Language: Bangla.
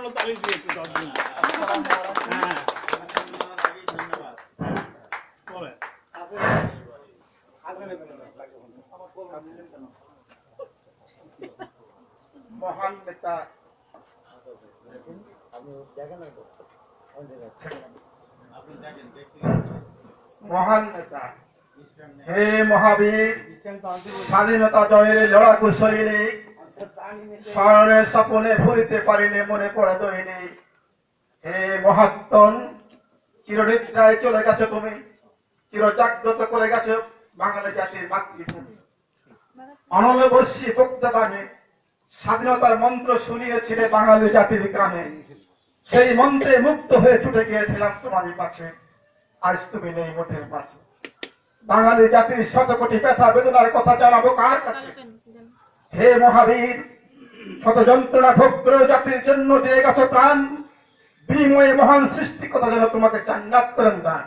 জোরালো তালি দিয়ে একটু দর্শন। হ্যাঁ বলে মহান নেতা মহান নেতা, হে মহাবীর, স্বাধীনতা জয়ের লড়াকু সৈনিক, স্মরণের স্বপনে ভুলিতে পারিনি মনে পড়ে দৈনিক। হে মহাত্মন, চিরনিদ্রায় চলে গেছো তুমি, চির জাগ্রত করে গেছো বাঙালি জাতির মাতৃভূমি। অনলবর্ষী বক্তব্যে স্বাধীনতার মন্ত্র শুনিয়েছিলে বাঙালি জাতির কানে, সেই মন্ত্রে মুক্ত হয়ে ছুটে গিয়েছিলাম তোমার কাছে। আজ তুমি নেই মোদের পাশে। বাঙালি জাতির শত কোটি ব্যথা বেদনার কথা জানাবো কার কাছে? হে মহাবীর, শত যন্ত্রণা ভোগ করে জাতির জন্য দিয়ে গেছো প্রাণ, বিনিময়ে মহান সৃষ্টিকতা যেন তোমাকে জান্নাত দান।